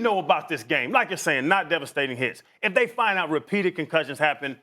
know about this game. Like you're saying, not devastating hits. If they find out repeated concussions happen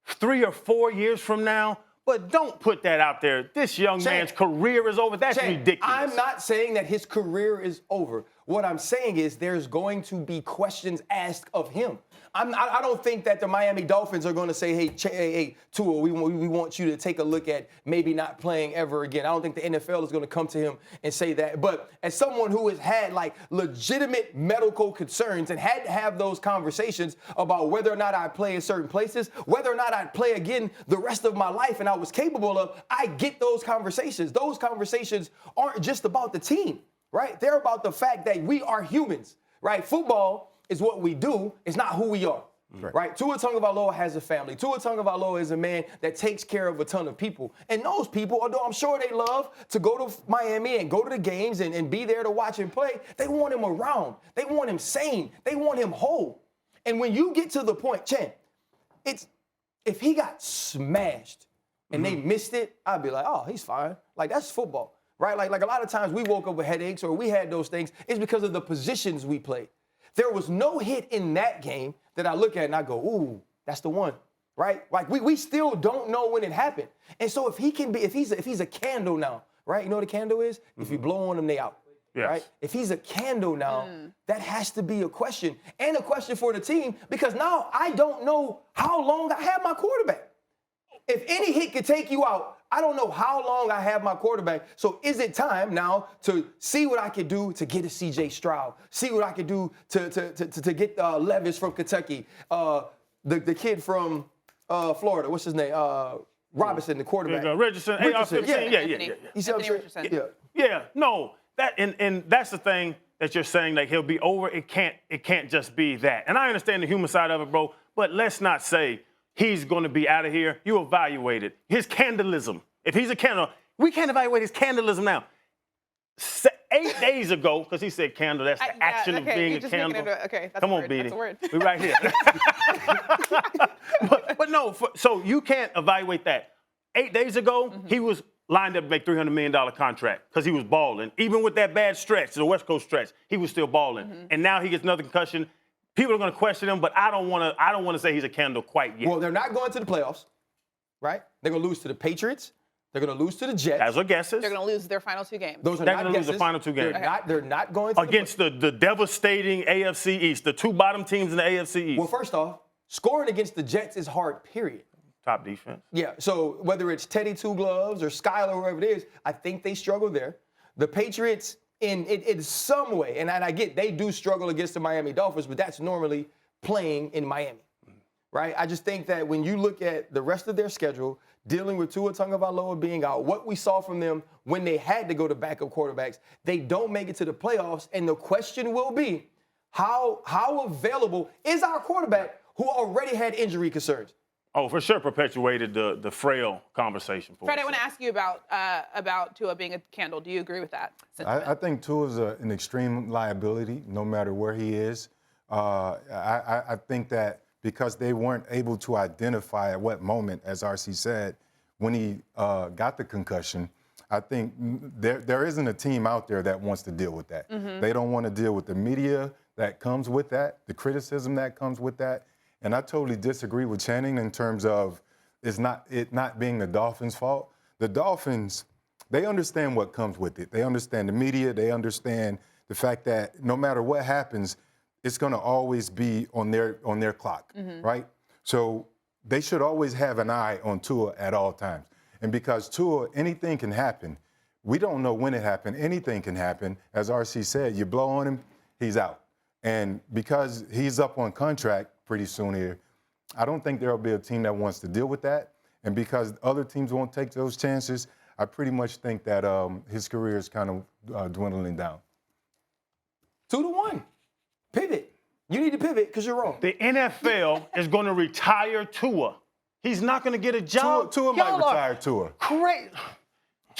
3 or 4 years from now, but don't put that out there. This young man's career is over. That's ridiculous. I'm not saying that his career is over. What I'm saying is there's going to be questions asked of him. I don't think that the Miami Dolphins are going to say, hey, Tua, we want you to take a look at maybe not playing ever again. I don't think the NFL is going to come to him and say that. But as someone who has had like legitimate medical concerns and had to have those conversations about whether or not I play in certain places, whether or not I'd play again the rest of my life and I was capable of, I get those conversations. Those conversations aren't just about the team, right? They're about the fact that we are humans, right? Football is what we do. It's not who we are, right? Tua Tagovailoa has a family. Tua Tagovailoa is a man that takes care of a ton of people. And those people, although I'm sure they love to go to Miami and go to the games and be there to watch him play, they want him around. They want him sane. They want him whole. And when you get to the point, Chen, if he got smashed and they missed it, I'd be like, oh, he's fine. Like, that's football, right? Like a lot of times we woke up with headaches or we had those things. It's because of the positions we played. There was no hit in that game that I look at and I go, ooh, that's the one, right? Like we still don't know when it happened. And so if he's a candle now, right? You know what a candle is? If you blow on them, they out, right? If he's a candle now, that has to be a question. And a question for the team because now I don't know how long I have my quarterback. If any hit could take you out, I don't know how long I have my quarterback. So is it time now to see what I can do to get a C.J. Stroud, see what I can do to get Levis from Kentucky, the kid from Florida, what's his name? Robinson, the quarterback. Richardson. AR-15. Yeah. You see what I'm saying? Yeah. No. And that's the thing that you're saying, like he'll be over. It can't just be that. And I understand the human side of it, bro. But let's not say he's going to be out of here. You evaluate it. His candleism. If he's a candle, we can't evaluate his candleism now. 8 days ago, because he said candle, that's the action of being a candle. Come on, Beanie. We're right here. but no, so you can't evaluate that. 8 days ago, he was lined up to make $300 million contract because he was balling. Even with that bad stretch, the West Coast stretch, he was still balling. And now he gets another concussion. People are going to question him, but I don't want to say he's a candle quite yet. Well, they're not going to the playoffs, right? They're going to lose to the Patriots. They're going to lose to the Jets. Those are guesses. They're going to lose their final 2 games. Those are they're not going to guesses. lose the final 2 games. They're not going to against the devastating AFC East, the 2 bottom teams in the AFC East. Well, first off, scoring against the Jets is hard, period. Top defense. Yeah, so whether it's Teddy Two Gloves or Skyler or whoever it is, I think they struggle there. The Patriots, in some way, and I get they do struggle against the Miami Dolphins, but that's normally playing in Miami, right? I just think that when you look at the rest of their schedule, dealing with Tua Tagovailoa being out, what we saw from them when they had to go to backup quarterbacks, they don't make it to the playoffs, and the question will be, how available is our quarterback who already had injury concerns? Oh, for sure perpetuated the frail conversation. Fred, I want to ask you about Tua being a candle. Do you agree with that sentiment? I think Tua's an extreme liability, no matter where he is. I think that because they weren't able to identify at what moment, as RC said, when he got the concussion, I think there isn't a team out there that wants to deal with that. They don't want to deal with the media that comes with that, the criticism that comes with that. And I totally disagree with Channing in terms of it not being the Dolphins' fault. The Dolphins, they understand what comes with it. They understand the media. They understand the fact that no matter what happens, it's going to always be on their clock, right? So they should always have an eye on Tua at all times. And because Tua, anything can happen. We don't know when it happened. Anything can happen. As RC said, you blow on him, he's out. And because he's up on contract pretty soon here, I don't think there'll be a team that wants to deal with that. And because other teams won't take those chances, I pretty much think that his career is kind of dwindling down. 2-1. Pivot. You need to pivot because you're wrong. The NFL is going to retire Tua. He's not going to get a job. Tua might retire Tua. Great.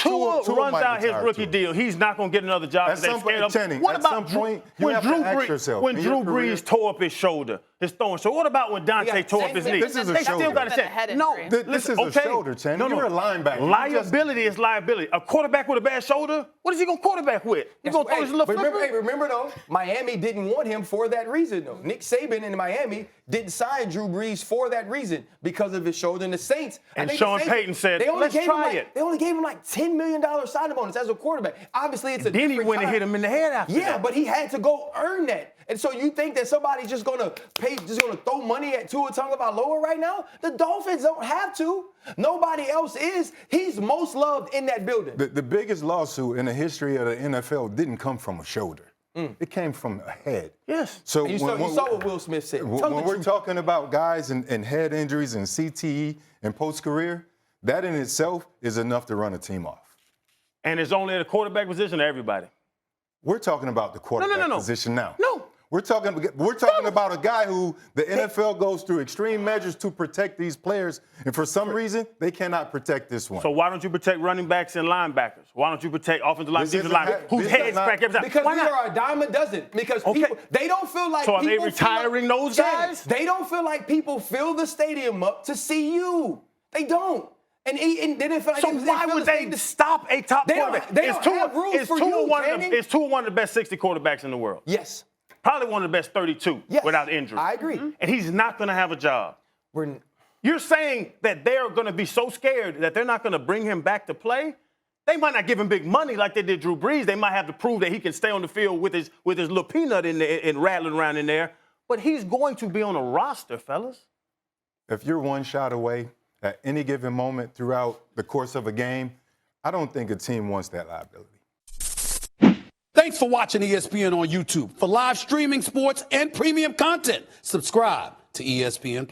Tua runs might out his retire, rookie Tua. deal. He's not going to get another job. At some point, Tenny, what at about some point, you when have to ask yourself, when in Drew your career- Brees tore up his shoulder, his throwing? So what about when Dante tore up his knee? This is a They still shoulder. got to It's a head say no. injury. This is a shoulder, Tenny. You're a linebacker. Liability is liability. A quarterback with a bad shoulder, what is he going to quarterback with? He's going to throw his little flipper? Remember though, Miami didn't want him for that reason though. Nick Saban in Miami didn't sign Drew Brees for that reason because of his shoulder. And the Saints, I And think the Sean Saints, Payton said, they only let's gave him try it. They only gave him like $10 million signing bonus as a quarterback. Obviously, it's a Then he different went and time. hit him in the head after Yeah, that. but he had to go earn that. And so you think that somebody's just gonna throw money at Tua Tagovailoa right now? The Dolphins don't have to. Nobody else is. He's most loved in that building. The biggest lawsuit in the history of the NFL didn't come from a shoulder. It came from a head. Yes. So And you saw what Will Smith said. Tell when the we're truth. talking about guys and head injuries and CTE and post-career, that in itself is enough to run a team off. And it's only at the quarterback position to everybody. We're talking about the quarterback position now. No. We're talking about a guy who the NFL goes through extreme measures to protect these players, and for some reason, they cannot protect this one. So why don't you protect running backs and linebackers? Why don't you protect offensive line, This defensive isn't linemen ha- whose this heads is not- crack every time? Because Why we not? are a dime a dozen. Because people, they don't feel like So are they people feel like- retiring those Shannon, guys? They don't feel like people fill the stadium up to see you. They don't. And they didn't feel like So they why fill would the they stadium. stop a top They don't- quarterback? they don't have rules for you, Channing. Is Tua one of the best 60 quarterbacks in the world? Yes. Probably one of the best 32 Yes. without injury. I agree. And he's not going to have a job. We're You're saying that they're going to be so scared that they're not going to bring him back to play? They might not give him big money like they did Drew Brees. They might have to prove that he can stay on the field with his little peanut in there and rattling around in there. But he's going to be on a roster, fellas. If you're one shot away at any given moment throughout the course of a game, I don't think a team wants that liability. Thanks for watching ESPN on YouTube. For live streaming, sports, and premium content, subscribe to ESPN+.